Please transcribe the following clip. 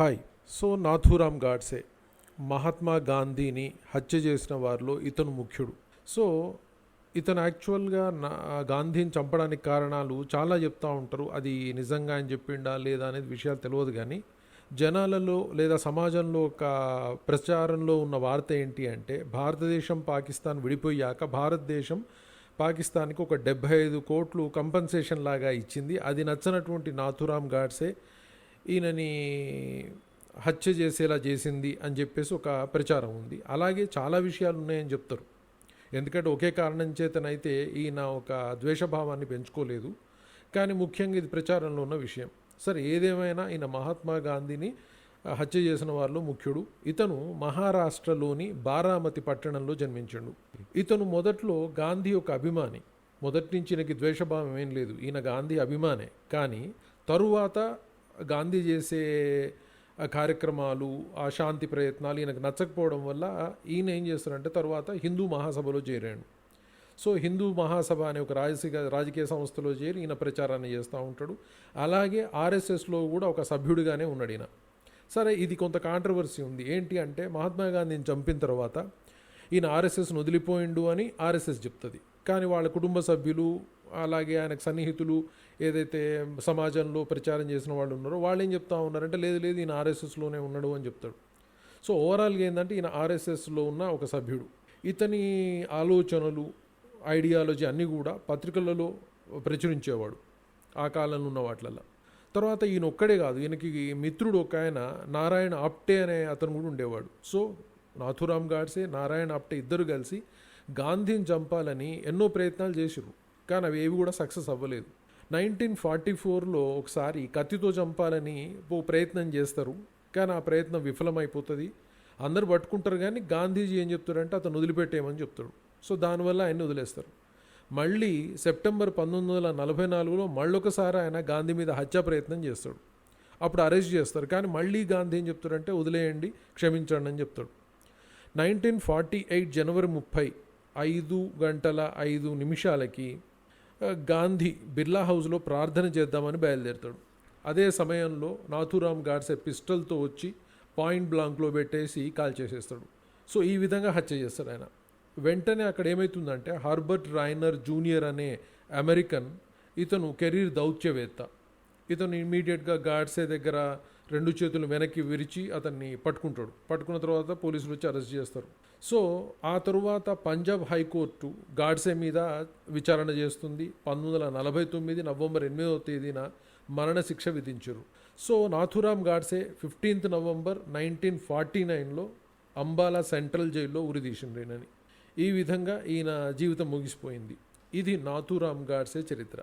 Hi. So Nathuram Godse Mahatma గాంధీని హత్య చేసిన వారిలో ఇతను ముఖ్యుడు. సో ఇతను యాక్చువల్గా గాంధీని చంపడానికి కారణాలు చాలా చెప్తూ ఉంటారు. అది నిజంగా ఆయన చెప్పిండా లేదా అనేది విషయాలు తెలియదు. కానీ జనాలలో లేదా సమాజంలో ఒక ప్రచారంలో ఉన్న వార్త ఏంటి అంటే, భారతదేశం పాకిస్తాన్ విడిపోయాక భారతదేశం పాకిస్తాన్కి ఒక 75 కోట్లు కంపన్సేషన్ లాగా ఇచ్చింది. అది నచ్చనటువంటి నాథూరామ్ గాడ్సే ఈయనని హత్య చేసేలా చేసింది అని చెప్పేసి ఒక ప్రచారం ఉంది. అలాగే చాలా విషయాలు ఉన్నాయని చెప్తారు. ఎందుకంటే ఒకే కారణం చేతనైతే ఈయన ఒక ద్వేషభావాన్ని పెంచుకోలేదు. కానీ ముఖ్యంగా ఇది ప్రచారంలో ఉన్న విషయం. సరే, ఏదేమైనా ఈయన మహాత్మా గాంధీని హత్య చేసిన వారిలో ముఖ్యుడు. ఇతను మహారాష్ట్రలోని బారామతి పట్టణంలో జన్మించాడు. ఇతను మొదట్లో గాంధీ యొక్క అభిమాని. మొదటి నుంచి ఈయనకి ద్వేషభావం ఏం లేదు, ఈయన గాంధీ అభిమానే. కానీ తరువాత గాంధీ చేసే కార్యక్రమాలు, ఆ శాంతి ప్రయత్నాలు ఈయనకు నచ్చకపోవడం వల్ల ఈయన ఏం చేస్తారంటే తర్వాత హిందూ మహాసభలో చేరాడు. సో హిందూ మహాసభ అనే ఒక రాజకీయ సంస్థలో చేరి ఈయన ప్రచారాన్ని చేస్తూ ఉంటాడు. అలాగే ఆర్ఎస్ఎస్లో కూడా ఒక సభ్యుడిగానే ఉన్నాడు ఈయన. సరే, ఇది కొంత కాంట్రవర్సీ ఉంది. ఏంటి అంటే, మహాత్మా గాంధీని చంపిన తర్వాత ఈయన ఆర్ఎస్ఎస్ను వదిలిపోయిండు అని ఆర్ఎస్ఎస్ చెప్తుంది. కానీ వాళ్ళ కుటుంబ సభ్యులు, అలాగే ఆయనకు సన్నిహితులు, ఏదైతే సమాజంలో ప్రచారం చేసిన వాళ్ళు ఉన్నారో వాళ్ళు ఏం చెప్తా ఉన్నారంటే, లేదు లేదు ఈయన ఆర్ఎస్ఎస్లోనే ఉన్నాడు అని చెప్తాడు. సో ఓవరాల్గా ఏంటంటే, ఈయన ఆర్ఎస్ఎస్లో ఉన్న ఒక సభ్యుడు. ఇతని ఆలోచనలు, ఐడియాలజీ అన్నీ కూడా పత్రికలలో ప్రచురించేవాడు ఆ కాలంలో ఉన్న వాటిలలో. తర్వాత ఈయన ఒక్కడే కాదు, ఈయనకి మిత్రుడు ఒక ఆయన నారాయణ ఆప్టే అనే అతను కూడా ఉండేవాడు. సో నాథూరామ్ గాడ్సే, నారాయణ ఆప్టే ఇద్దరు కలిసి గాంధీని చంపాలని ఎన్నో ప్రయత్నాలు చేసిర్రు. కానీ అవి ఏవి కూడా సక్సెస్ అవ్వలేదు. 1944లో ఒకసారి కత్తితో చంపాలని ప్రయత్నం చేస్తారు. కానీ ఆ ప్రయత్నం విఫలమైపోతుంది. అందరు పట్టుకుంటారు. కానీ గాంధీజీ ఏం చెప్తాడంటే, అతను వదిలిపెట్టేయమని చెప్తాడు. సో దానివల్ల ఆయన్ని వదిలేస్తారు. మళ్ళీ సెప్టెంబర్ 1944లో మళ్ళొకసారి ఆయన గాంధీ మీద హత్యా ప్రయత్నం చేస్తాడు. అప్పుడు అరెస్ట్ చేస్తారు. కానీ మళ్ళీ గాంధీ ఏం చెప్తాడంటే, వదిలేయండి, క్షమించండి అని చెప్తాడు. 1948 జనవరి 30 5:05 గాంధీ బిర్లా హౌస్లో ప్రార్థన చేద్దామని బయలుదేరుతాడు. అదే సమయంలో నాథూరామ్ గాడ్సే పిస్టల్తో వచ్చి పాయింట్ బ్లాంక్లో పెట్టేసి కాల్ చేసేస్తాడు. సో ఈ విధంగా హత్య చేస్తాడు ఆయన. వెంటనే అక్కడ ఏమవుతుందంటే, హార్బర్ట్ రైనర్ జూనియర్ అనే అమెరికన్, ఇతను కెరీర్ దౌత్యవేత్త. ఇతను ఇమ్మీడియట్గా గాడ్సే దగ్గర 2 చేతులు వెనక్కి విరిచి అతన్ని పట్టుకుంటాడు. పట్టుకున్న తర్వాత పోలీసులు వచ్చి అరెస్ట్ చేస్తారు. సో ఆ తరువాత పంజాబ్ హైకోర్టు గాడ్సే మీద విచారణ చేస్తుంది. 1949 నవంబర్ 8 మరణశిక్ష విధించారు. సో నాథూరామ్ గాడ్సే 15 నవంబర్ 1949లో అంబాలా సెంట్రల్ జైల్లో ఉరిదీసిండ్రేనని. ఈ విధంగా ఈయన జీవితం ముగిసిపోయింది. ఇది నాథూరామ్ గాడ్సే చరిత్ర.